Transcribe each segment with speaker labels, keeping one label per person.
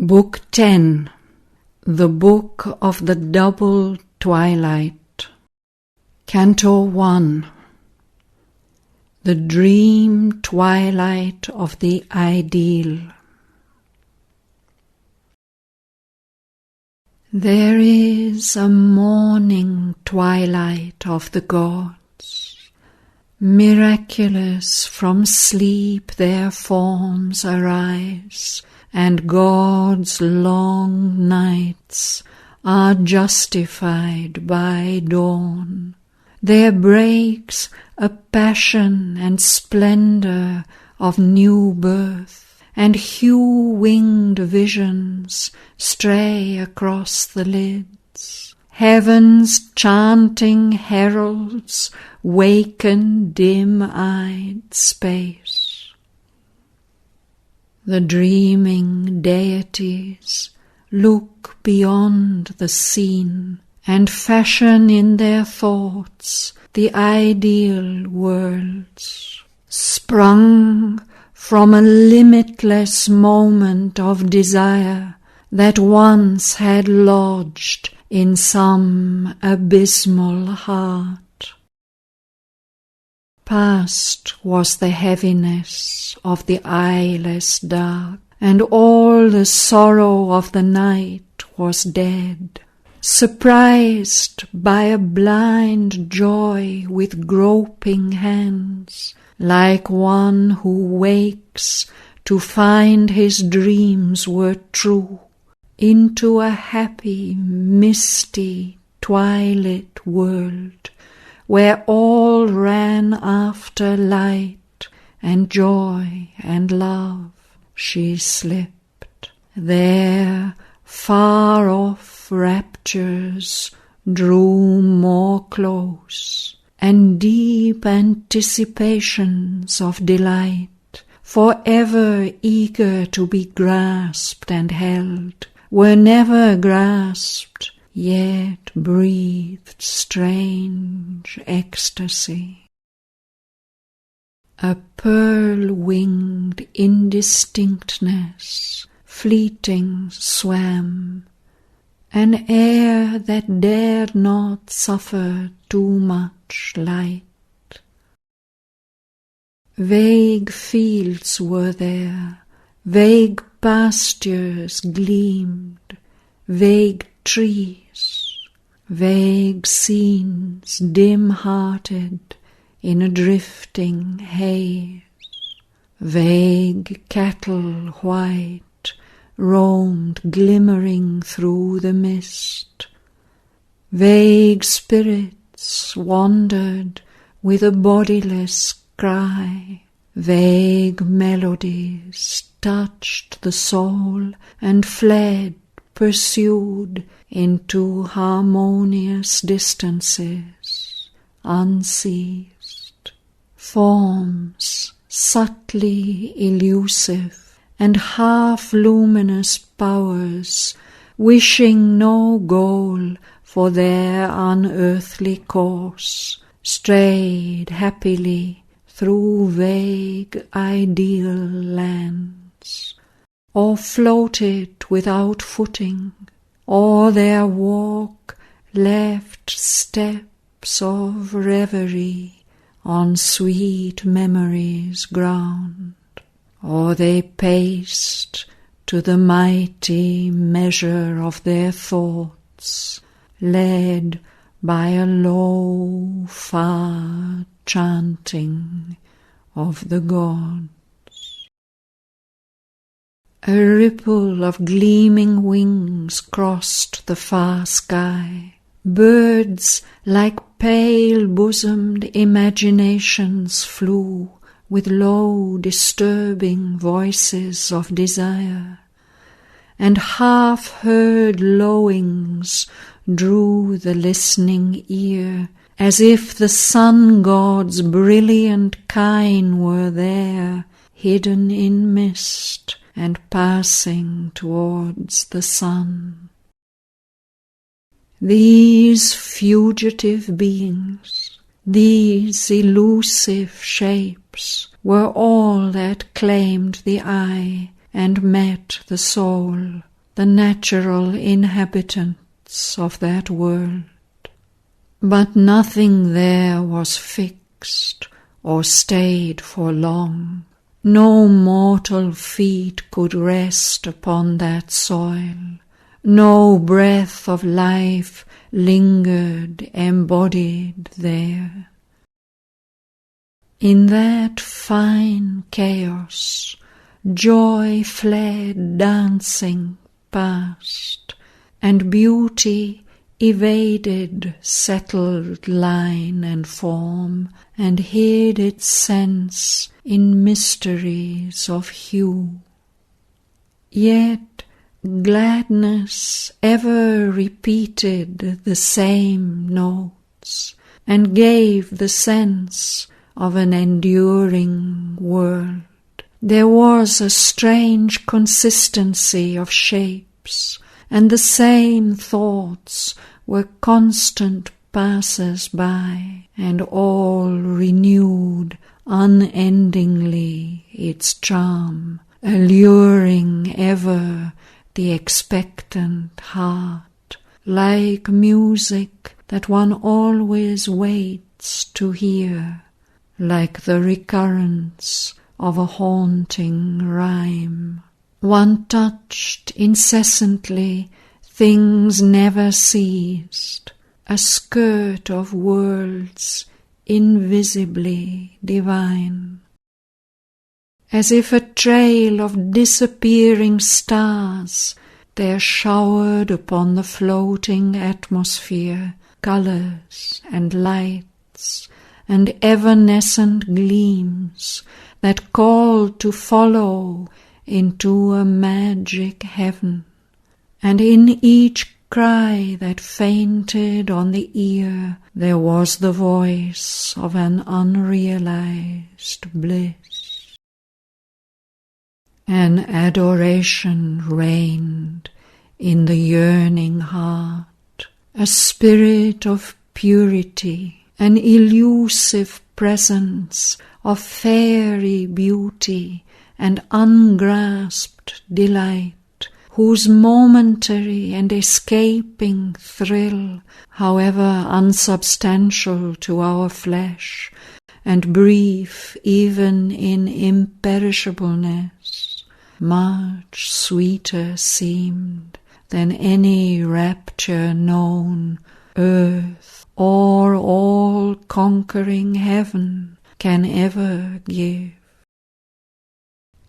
Speaker 1: Book 10. The Book of the Double Twilight. Canto 1. The Dream Twilight of the Ideal. There is a morning twilight of the gods. Miraculous from sleep their forms arise, and God's long nights are justified by dawn. There breaks a passion and splendour of new birth, and hue-winged visions stray across the lids. Heaven's chanting heralds waken dim-eyed space. The dreaming deities look beyond the scene and fashion in their thoughts the ideal worlds, sprung from a limitless moment of desire that once had lodged in some abysmal heart. Past was the heaviness of the eyeless dark, and all the sorrow of the night was dead. Surprised by a blind joy with groping hands, like one who wakes to find his dreams were true, into a happy, misty, twilit world, where all ran after light and joy and love, she slipped. There far-off raptures drew more close, and deep anticipations of delight, forever eager to be grasped and held, were never grasped, yet breathed strange ecstasy. A pearl-winged indistinctness fleeting swam, an air that dared not suffer too much light. Vague fields were there, vague pastures gleamed, vague trees, vague scenes dim-hearted in a drifting haze, vague cattle white roamed glimmering through the mist, vague spirits wandered with a bodiless cry, vague melodies touched the soul and fled, pursued into harmonious distances, unseized. Forms subtly elusive and half-luminous powers, wishing no goal for their unearthly course, strayed happily through vague ideal lands, or floated without footing, or their walk left steps of reverie on sweet memory's ground, or they paced to the mighty measure of their thoughts, led by a low, far chanting of the gods. A ripple of gleaming wings crossed the far sky. Birds like pale-bosomed imaginations flew with low, disturbing voices of desire, and half-heard lowings drew the listening ear, as if the sun-god's brilliant kine were there, hidden in mist and passing towards the sun. These fugitive beings, these elusive shapes, were all that claimed the eye and met the soul, the natural inhabitants of that world. But nothing there was fixed or stayed for long. No mortal feet could rest upon that soil. No breath of life lingered embodied there. In that fine chaos, joy fled dancing past, and beauty evaded settled line and form, and hid its sense in mysteries of hue. Yet gladness ever repeated the same notes, and gave the sense of an enduring world. There was a strange consistency of shapes, and the same thoughts were constant passers-by, and all renewed unendingly its charm, alluring ever the expectant heart, like music that one always waits to hear, like the recurrence of a haunting rhyme. One touched incessantly things never ceased, a skirt of worlds invisibly divine. As if a trail of disappearing stars, there showered upon the floating atmosphere colours and lights and evanescent gleams that called to follow into a magic heaven. And in each cry that fainted on the ear there was the voice of an unrealized bliss. An adoration reigned in the yearning heart, a spirit of purity, an elusive presence of fairy beauty and ungrasped delight, whose momentary and escaping thrill, however unsubstantial to our flesh, and brief even in imperishableness, much sweeter seemed than any rapture known earth or all-conquering heaven can ever give.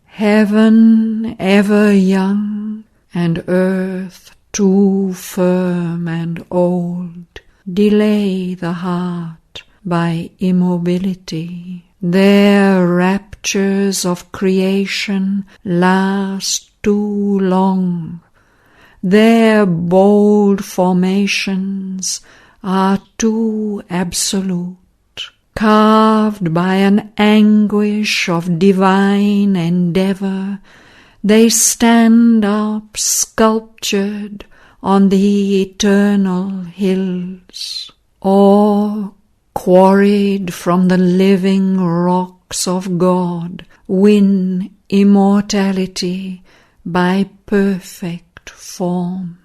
Speaker 1: Heaven ever young, and earth too firm and old, delay the heart by immobility. Their raptures of creation last too long. Their bold formations are too absolute, carved by an anguish of divine endeavour. They stand up sculptured on the eternal hills, or quarried from the living rocks of God, win immortality by perfect form.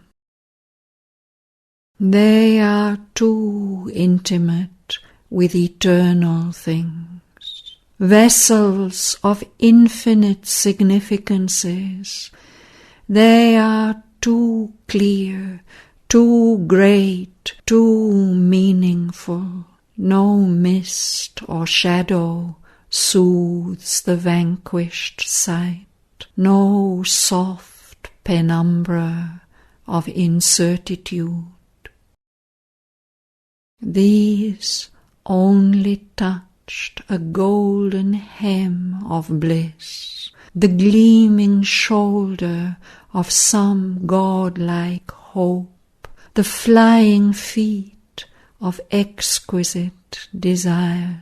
Speaker 1: They are too intimate with eternal things, vessels of infinite significances. They are too clear, too great, too meaningful. No mist or shadow soothes the vanquished sight, no soft penumbra of incertitude. These only touched a golden hem of bliss, the gleaming shoulder of some godlike hope, the flying feet of exquisite desires.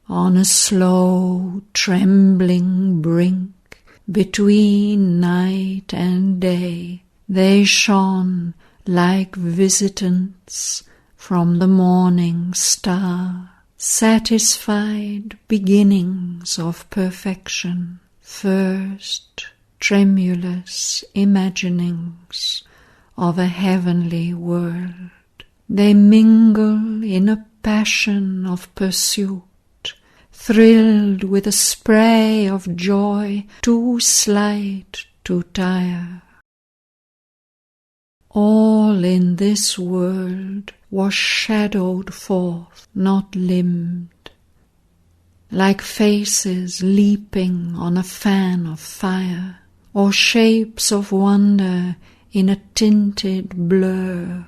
Speaker 1: On a slow, trembling brink between night and day, they shone like visitants from the morning star, satisfied beginnings of perfection, first tremulous imaginings of a heavenly world. They mingle in a passion of pursuit, thrilled with a spray of joy too slight to tire. All in this world was shadowed forth, not limbed, like faces leaping on a fan of fire, or shapes of wonder in a tinted blur,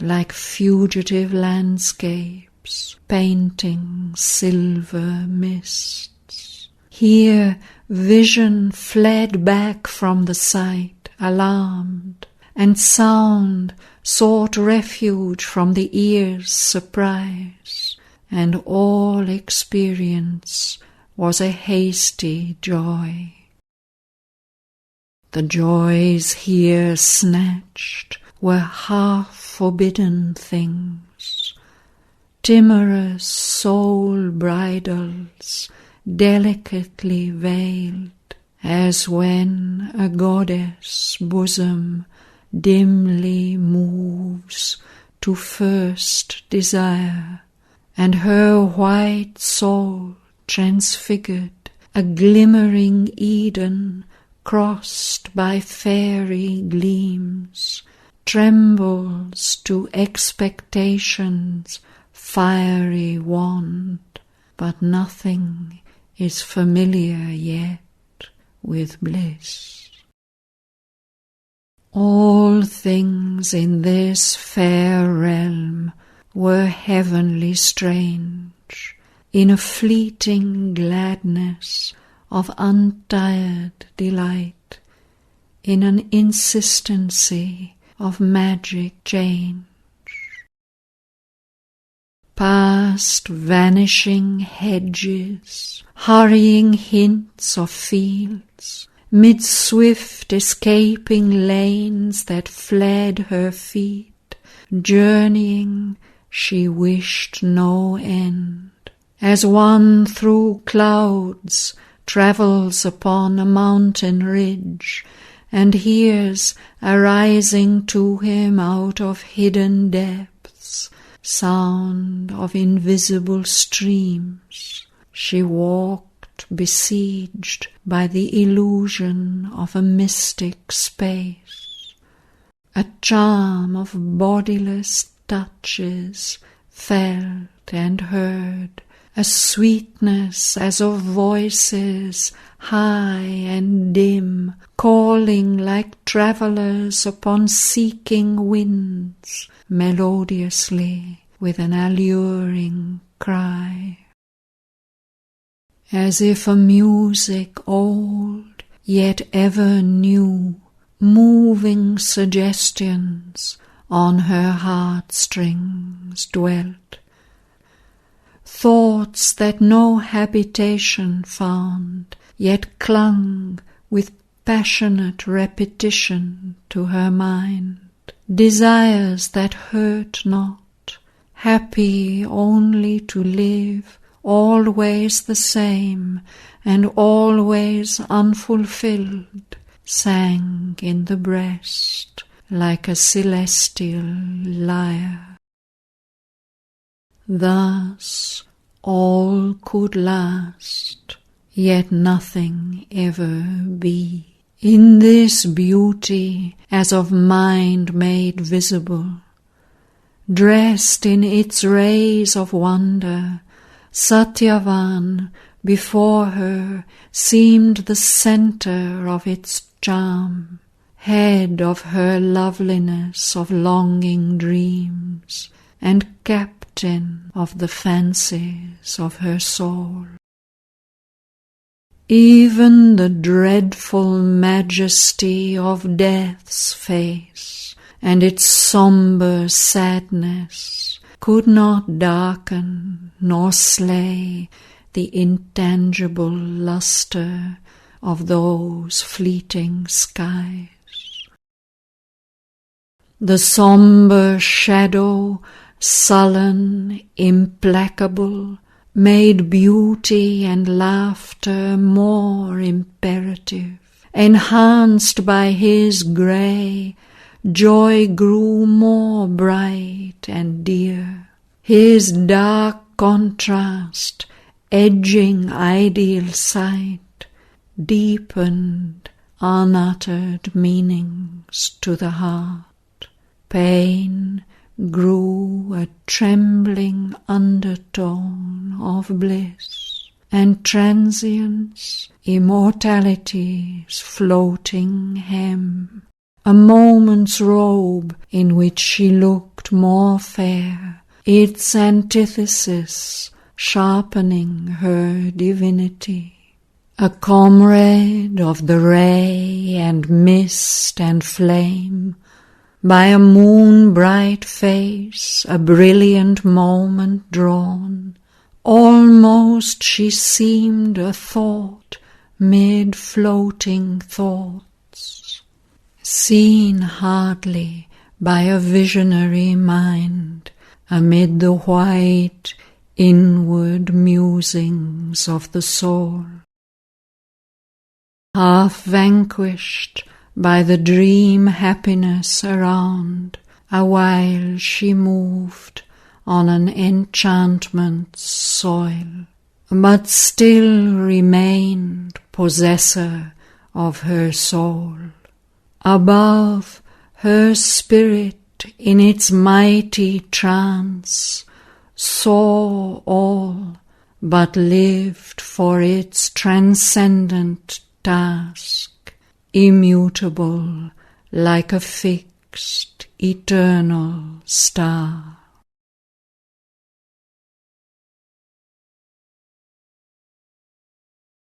Speaker 1: like fugitive landscapes painting silver mists. Here vision fled back from the sight, alarmed, and sound sought refuge from the ear's surprise, and all experience was a hasty joy. The joys here snatched were half-forbidden things, timorous soul bridals delicately veiled, as when a goddess' bosom dimly moves to first desire, and her white soul transfigured, a glimmering Eden crossed by fairy gleams, trembles to expectation's fiery wand, but nothing is familiar yet with bliss. All things in this fair realm were heavenly strange, in a fleeting gladness of untired delight, in an insistency of magic change. Past vanishing hedges, hurrying hints of fields, mid swift escaping lanes that fled her feet, journeying she wished no end, as one through clouds travels upon a mountain ridge, and hears arising to him out of hidden depths sound of invisible streams. She walked besieged by the illusion of a mystic space. A charm of bodiless touches felt and heard, a sweetness as of voices high and dim, calling like travellers upon seeking winds, melodiously with an alluring cry. As if a music old, yet ever new, moving suggestions on her heartstrings dwelt. Thoughts that no habitation found, yet clung with passionate repetition to her mind. Desires that hurt not, happy only to live, always the same and always unfulfilled, sang in the breast like a celestial lyre. Thus all could last, yet nothing ever be. In this beauty as of mind made visible, dressed in its rays of wonder, Shraddhavan before her seemed the centre of its charm, head of her loveliness of longing dreams, and captain of the fancies of her soul. Even the dreadful majesty of death's face and its sombre sadness could not darken nor slay the intangible lustre of those fleeting skies. The sombre shadow, sullen, implacable, made beauty and laughter more imperative, enhanced by his grey, joy grew more bright and dear. His dark contrast, edging ideal sight, deepened unuttered meanings to the heart. Pain grew a trembling undertone of bliss, and transience immortality's floating hem, a moment's robe in which she looked more fair, its antithesis sharpening her divinity. A comrade of the ray and mist and flame, by a moon-bright face a brilliant moment drawn, almost she seemed a thought mid floating thoughts, seen hardly by a visionary mind, amid the white inward musings of the soul. Half vanquished by the dream happiness around, awhile she moved on an enchantment's soil, but still remained possessor of her soul. Above, her spirit in its mighty trance saw all, but lived for its transcendent task, immutable like a fixed eternal star.